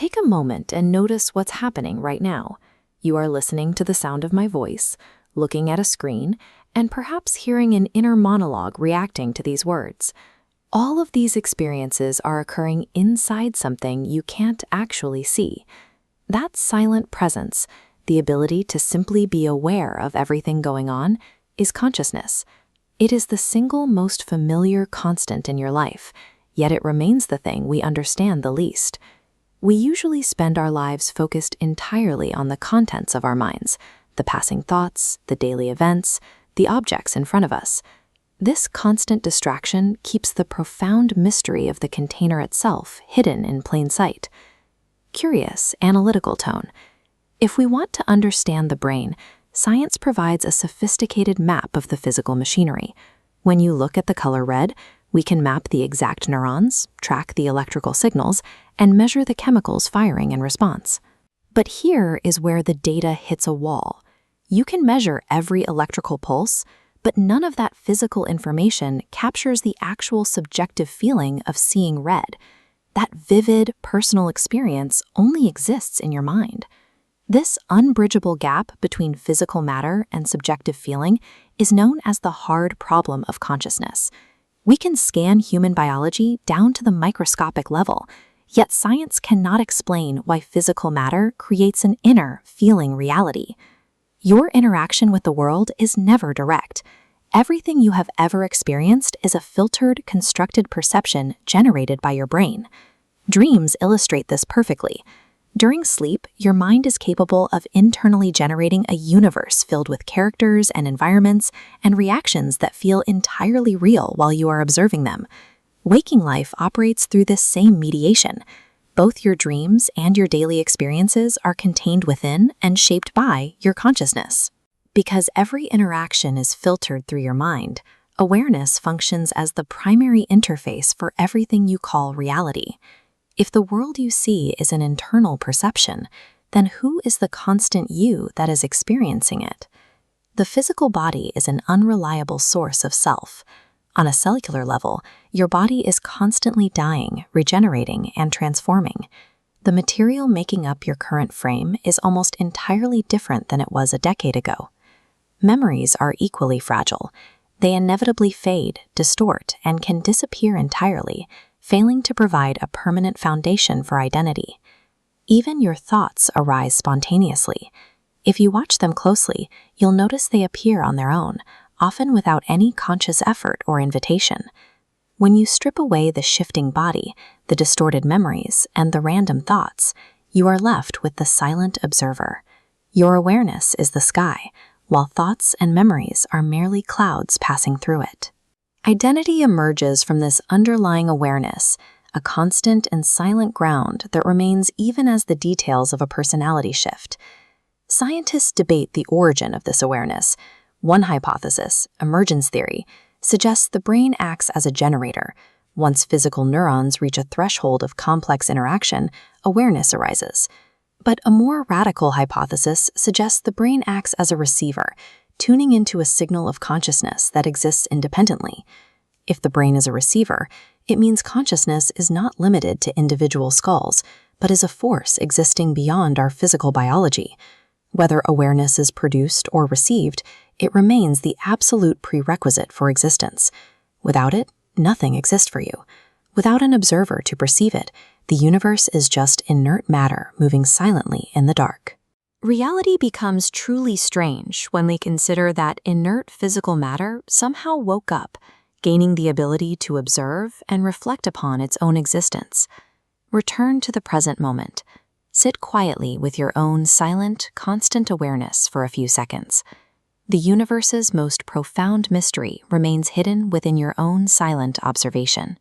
Take a moment and notice what's happening right now. You are listening to the sound of my voice, looking at a screen, and perhaps hearing an inner monologue reacting to these words. All of these experiences are occurring inside something you can't actually see. That silent presence, the ability to simply be aware of everything going on, is consciousness. It is the single most familiar constant in your life, yet it remains the thing we understand the least. We usually spend our lives focused entirely on the contents of our minds, the passing thoughts, the daily events, the objects in front of us. This constant distraction keeps the profound mystery of the container itself hidden in plain sight. Curious, analytical tone. If we want to understand the brain, science provides a sophisticated map of the physical machinery. When you look at the color red, we can map the exact neurons, track the electrical signals, and measure the chemicals firing in response. But here is where the data hits a wall. You can measure every electrical pulse, but none of that physical information captures the actual subjective feeling of seeing red. That vivid, personal experience only exists in your mind. This unbridgeable gap between physical matter and subjective feeling is known as the hard problem of consciousness. We can scan human biology down to the microscopic level, yet science cannot explain why physical matter creates an inner, feeling reality. Your interaction with the world is never direct. Everything you have ever experienced is a filtered, constructed perception generated by your brain. Dreams illustrate this perfectly. During sleep, your mind is capable of internally generating a universe filled with characters and environments and reactions that feel entirely real while you are observing them. Waking life operates through this same mediation. Both your dreams and your daily experiences are contained within and shaped by your consciousness. Because every interaction is filtered through your mind, awareness functions as the primary interface for everything you call reality. If the world you see is an internal perception, then who is the constant you that is experiencing it? The physical body is an unreliable source of self. On a cellular level, your body is constantly dying, regenerating, and transforming. The material making up your current frame is almost entirely different than it was a decade ago. Memories are equally fragile. They inevitably fade, distort, and can disappear entirely, failing to provide a permanent foundation for identity. Even your thoughts arise spontaneously. If you watch them closely, you'll notice they appear on their own, often without any conscious effort or invitation. When you strip away the shifting body, the distorted memories, and the random thoughts, you are left with the silent observer. Your awareness is the sky, while thoughts and memories are merely clouds passing through it. Identity emerges from this underlying awareness, a constant and silent ground that remains even as the details of a personality shift. Scientists debate the origin of this awareness. One hypothesis, emergence theory, suggests the brain acts as a generator. Once physical neurons reach a threshold of complex interaction, awareness arises. But a more radical hypothesis suggests the brain acts as a receiver, tuning into a signal of consciousness that exists independently. If the brain is a receiver, it means consciousness is not limited to individual skulls, but is a force existing beyond our physical biology. Whether awareness is produced or received, it remains the absolute prerequisite for existence. Without it, nothing exists for you. Without an observer to perceive it, the universe is just inert matter moving silently in the dark. Reality becomes truly strange when we consider that inert physical matter somehow woke up, gaining the ability to observe and reflect upon its own existence. Return to the present moment. Sit quietly with your own silent, constant awareness for a few seconds. The universe's most profound mystery remains hidden within your own silent observation.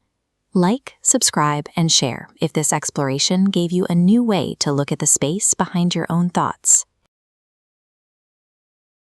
Like, subscribe, and share if this exploration gave you a new way to look at the space behind your own thoughts.